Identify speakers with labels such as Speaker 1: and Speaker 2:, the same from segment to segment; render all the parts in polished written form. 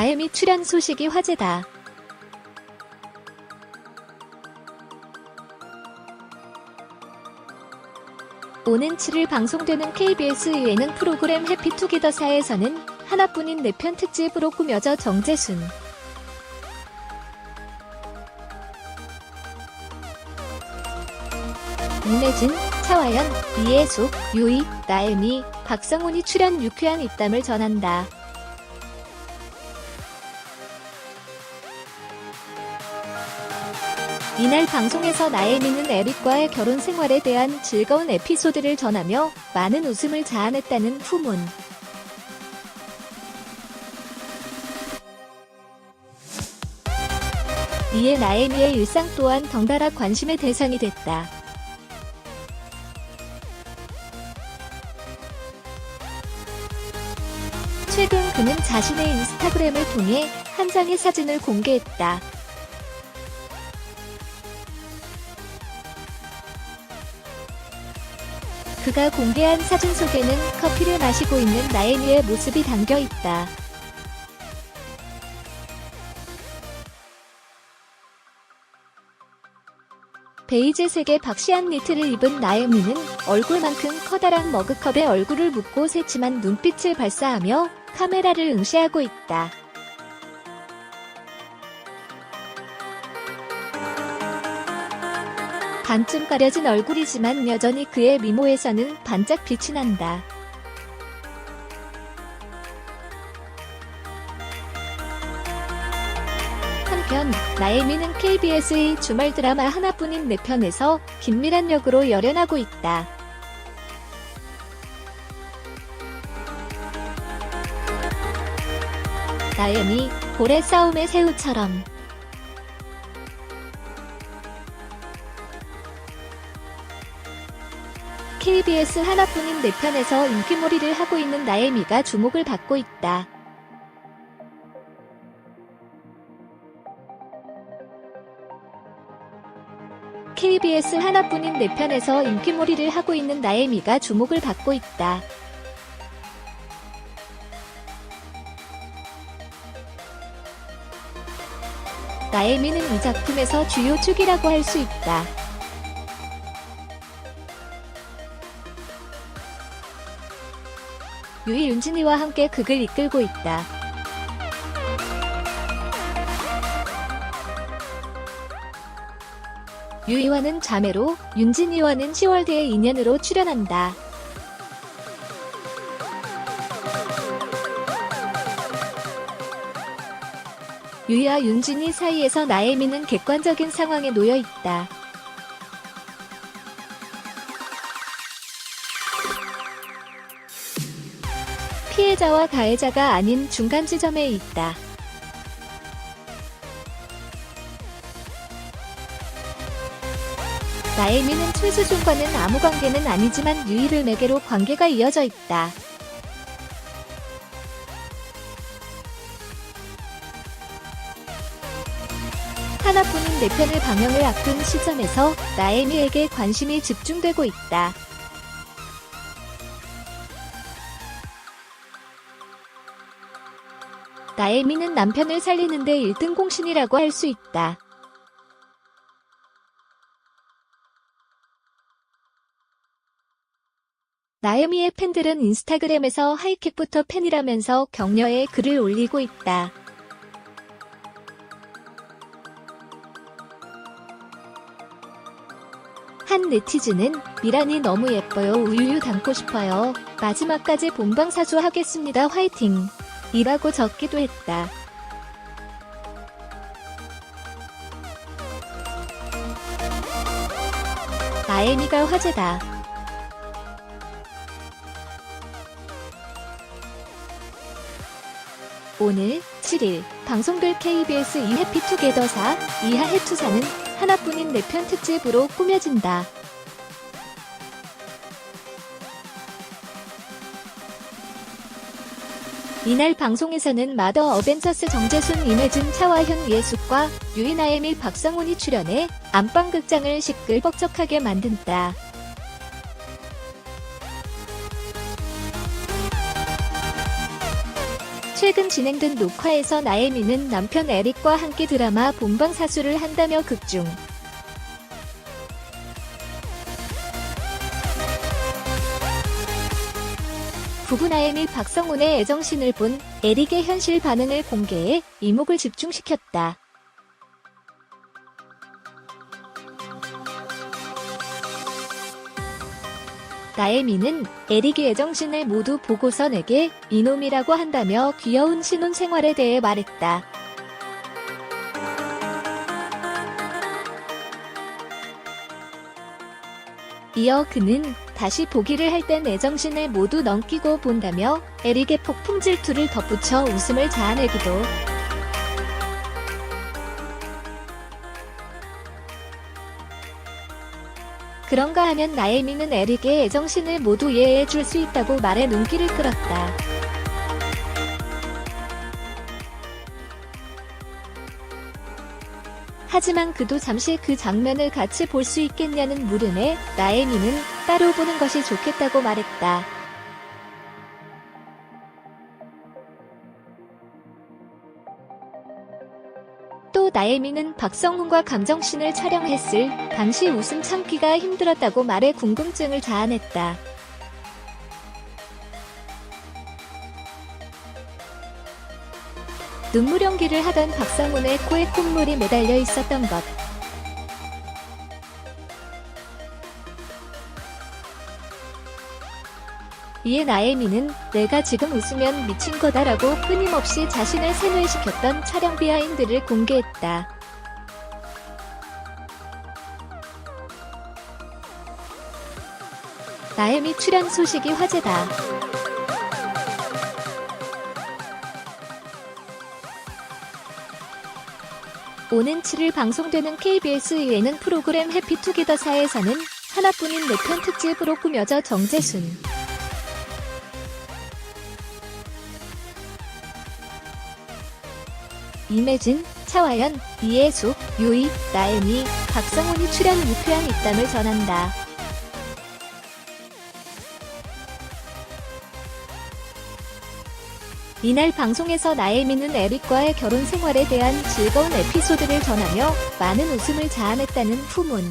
Speaker 1: 나혜미 출연 소식이 화제다. 오는 7일 방송되는 KBS 예능 프로그램 해피투게더사에서는 하나뿐인 4편 특집으로 꾸며져 정재순, 임혜진, 차화연, 이혜숙, 유희, 나혜미, 박성훈이 출연 유쾌한 입담을 전한다. 이날 방송에서 나혜미는 에릭과의 결혼 생활에 대한 즐거운 에피소드를 전하며 많은 웃음을 자아냈다는 후문. 이에 나혜미의 일상 또한 덩달아 관심의 대상이 됐다. 최근 그는 자신의 인스타그램을 통해 한 장의 사진을 공개했다. 그가 공개한 사진 속에는 커피를 마시고 있는 나혜미의 모습이 담겨 있다. 베이지색의 박시한 니트를 입은 나혜미는 얼굴만큼 커다란 머그컵에 얼굴을 묻고 새침한 눈빛을 발사하며 카메라를 응시하고 있다. 반쯤 가려진 얼굴이지만 여전히 그의 미모에서는 반짝 빛이 난다. 한편 나혜미는 KBS의 주말 드라마 하나뿐인 4편에서 김미란 역으로 열연하고 있다. 나혜미, 고래 싸움의 새우처럼. KBS 하나뿐인 4편에서 인기몰이를 하고 있는 나혜미가 주목을 받고 있다. KBS 하나뿐인 4편에서 인기몰이를 하고 있는 나혜미가 주목을 받고 있다. 나혜미는 이 작품에서 주요 축이라고 할 수 있다. 유희, 윤진이와 함께 극을 이끌고 있다. 유희와는 자매로, 윤진이와는 10월 뒤의 인연으로 출연한다. 유희와 윤진이 사이에서 나혜미는 객관적인 상황에 놓여 있다. 피해자와 가해자가 아닌 중간 지점에 있다. 나혜미는 최수종과는 아무 관계는 아니지만 유희를 매개로 관계가 이어져 있다. 하나뿐인 4편을 방영을 앞둔 시점에서 나혜미에게 관심이 집중되고 있다. 나혜미는 남편을 살리는데 1등 공신이라고 할 수 있다. 나혜미의 팬들은 인스타그램에서 하이킥부터 팬이라면서 격려의 글을 올리고 있다. 한 네티즌은 미란이 너무 예뻐요. 우유유 담고 싶어요. 마지막까지 본방사수 하겠습니다. 화이팅! 이라고 적기도 했다. 나혜미가 화제다. 오늘 7일 방송될 KBS 해피투게더사 이하 해투사는 하나뿐인 4편 특집으로 꾸며진다. 이날 방송에서는 마더 어벤져스 정재순, 임혜진, 차화현, 이혜숙과 유희, 나혜미, 박성훈이 출연해 안방극장을 시끌벅적하게 만든다. 최근 진행된 녹화에서 나혜미는 남편 에릭과 함께 드라마 본방사수를 한다며 극중. 부부 나혜미 박성훈의 애정신을 본 에릭의 현실 반응을 공개해 이목을 집중시켰다. 나혜미는 에릭의 애정신을 모두 보고서 내게 이놈이라고 한다며 귀여운 신혼생활에 대해 말했다. 이어 그는 다시 보기를 할 땐 애정신을 모두 넘기고 본다며 에릭의 폭풍 질투를 덧붙여 웃음을 자아내기도. 그런가 하면 나혜미는 에릭의 애정신을 모두 이해해 줄 수 있다고 말해 눈길을 끌었다. 하지만 그도 잠시 그 장면을 같이 볼 수 있겠냐는 물음에 나혜미는 따로 보는 것이 좋겠다고 말했다. 또 나혜미는 박성훈과 감정씬을 촬영했을 당시 웃음 참기가 힘들었다고 말해 궁금증을 자아냈다. 눈물 연기를 하던 박성훈의 코에 콧물이 매달려 있었던 것. 이에 나혜미는 내가 지금 웃으면 미친 거다라고 끊임없이 자신을 세뇌시켰던 촬영 비하인드를 공개했다. 나혜미 출연 소식이 화제다. 오는 7일 방송되는 KBS 예능 프로그램 해피투게더사에서는 하나뿐인 내 편 특집으로 꾸며져 정재순, 임혜진, 차화연, 이혜숙, 유희, 나혜미, 박성훈이 출연 유쾌한 입담을 전한다. 이날 방송에서 나혜미는 에릭과의 결혼 생활에 대한 즐거운 에피소드를 전하며 많은 웃음을 자아냈다는 후문.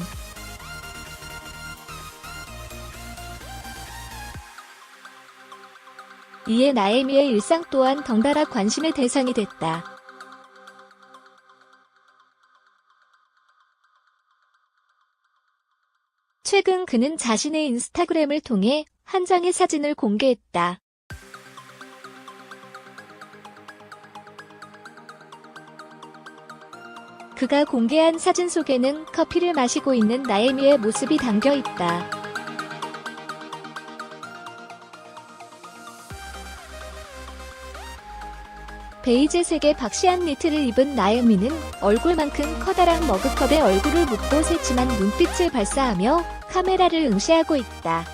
Speaker 1: 이에 나혜미의 일상 또한 덩달아 관심의 대상이 됐다. 최근 그는 자신의 인스타그램을 통해 한 장의 사진을 공개했다. 그가 공개한 사진 속에는 커피를 마시고 있는 나혜미의 모습이 담겨 있다. 베이지색의 박시한 니트를 입은 나혜미는 얼굴만큼 커다란 머그컵에 얼굴을 묻고 새침한 눈빛을 발사하며 카메라를 응시하고 있다.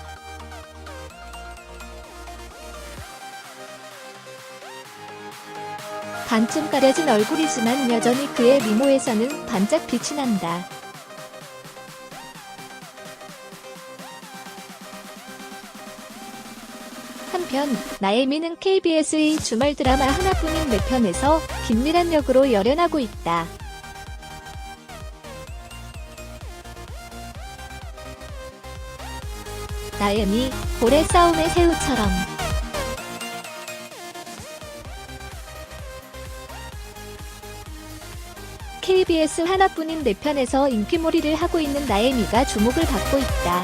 Speaker 1: 반쯤 가려진 얼굴이지만 여전히 그의 미모에서는 반짝 빛이 난다. 한편 나혜미는 KBS의 주말 드라마 하나뿐인 내 편에서 김미란 역으로 열연하고 있다. 나혜미, 고래 싸움의 새우처럼. KBS 하나뿐인 내 편에서 인기몰이를 하고 있는 나혜미가 주목을 받고 있다.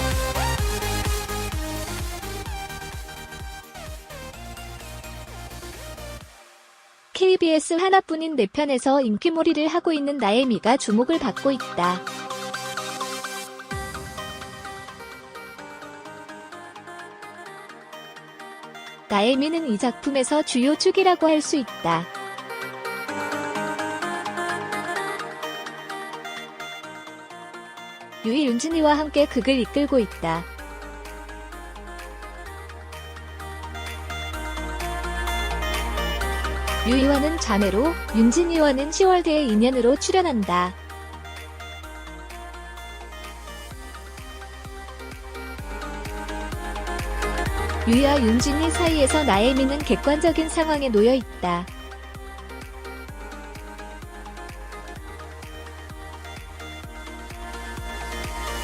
Speaker 1: KBS 하나뿐인 내 편에서 인기몰이를 하고 있는 나혜미가 주목을 받고 있다. 나혜미는 이 작품에서 주요 축이라고 할 수 있다. 유희, 윤진이와 함께 극을 이끌고 있다. 유희와는 자매로, 윤진이와는 10월대의 인연으로 출연한다. 유이와 윤진이 사이에서 나혜미는 객관적인 상황에 놓여 있다.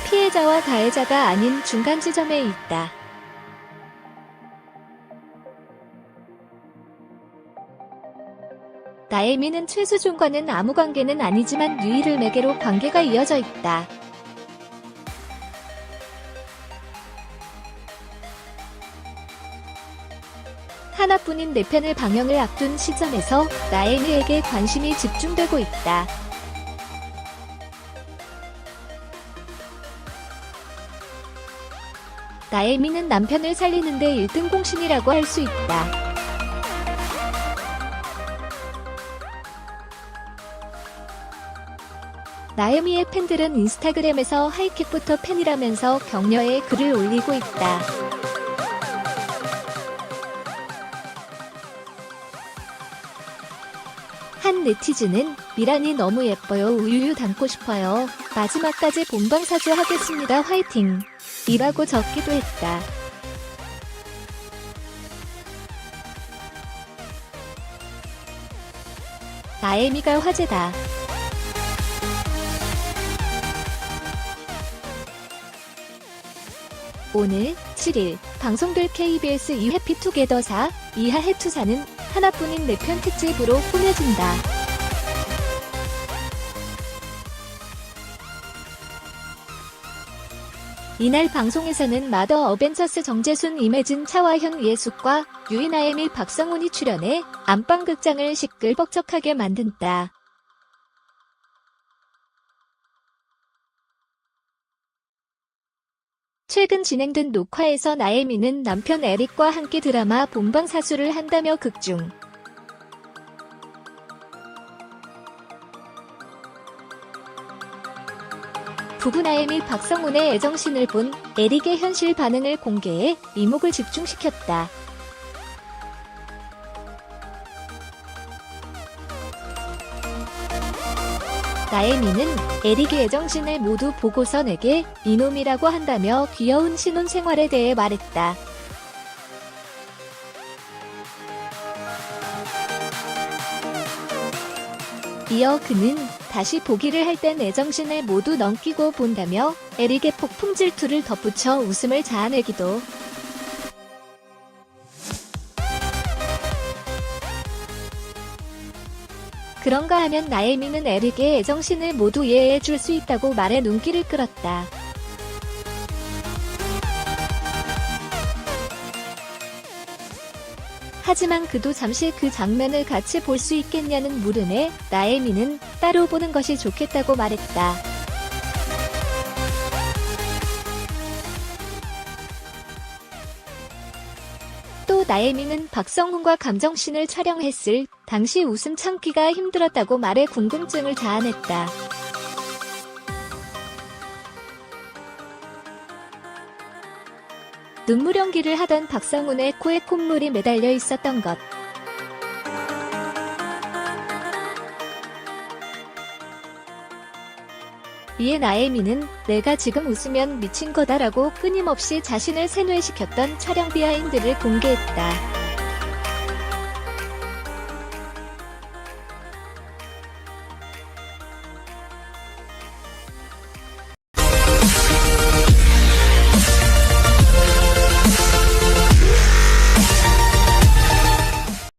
Speaker 1: 피해자와 가해자가 아닌 중간 지점에 있다. 나혜미는 최수종과는 아무 관계는 아니지만 유이를 매개로 관계가 이어져 있다. 하나뿐인 내 편을 방영을 앞둔 시점에서 나혜미에게 관심이 집중되고 있다. 나혜미는 남편을 살리는데 1등 공신이라고 할 수 있다. 나혜미의 팬들은 인스타그램에서 하이킥부터 팬이라면서 격려의 글을 올리고 있다. 한 네티즌은 미란이 너무 예뻐요. 우유유 닮고 싶어요. 마지막까지 본방사수 하겠습니다. 화이팅! 이라고 적기도 했다. 나혜미가 화제다. 오늘 7일 방송될 KBS 2 해피투게더4 이하 해투사는 하나뿐인 내 편 특집으로 꾸며진다. 이날 방송에서는 마더 어벤져스 정재순, 임혜진, 차화현, 예숙과 유이, 나혜미, 박성훈이 출연해 안방극장을 시끌벅적하게 만든다. 최근 진행된 녹화에서 나혜미는 남편 에릭과 함께 드라마 본방사수를 한다며 극중 부부 나혜미, 박성훈의 애정신을 본 에릭의 현실 반응을 공개해 이목을 집중시켰다. 나혜미는 에릭의 애정신을 모두 보고서 내게 이놈이라고 한다며 귀여운 신혼생활에 대해 말했다. 이어 그는 다시 보기를 할 땐 애정신을 모두 넘기고 본다며 에릭의 폭풍 질투를 덧붙여 웃음을 자아내기도. 그런가 하면 나혜미는 에릭의 애정신을 모두 이해해 줄 수 있다고 말해 눈길을 끌었다. 하지만 그도 잠시 그 장면을 같이 볼 수 있겠냐는 물음에 나혜미는 따로 보는 것이 좋겠다고 말했다. 또 나혜미는 박성훈과 감정씬을 촬영했을 당시 웃음 참기가 힘들었다고 말해 궁금증을 자아냈다. 눈물 연기를 하던 박성훈의 코에 콧물이 매달려 있었던 것. 이에 나혜미는 내가 지금 웃으면 미친 거다라고 끊임없이 자신을 세뇌시켰던 촬영 비하인드를 공개했다.